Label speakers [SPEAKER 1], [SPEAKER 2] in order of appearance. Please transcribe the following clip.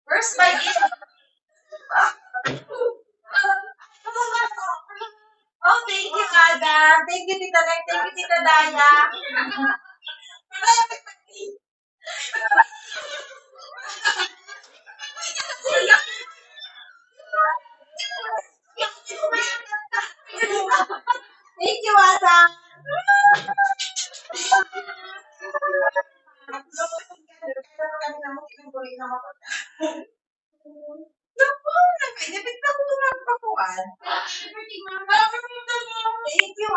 [SPEAKER 1] First by Oh, thank you, Ada. Thank you, Tita Nek. Thank you, Tita Daya. Thank you, Ada. Naku, nakainis na ako ng pakuan. Thank you,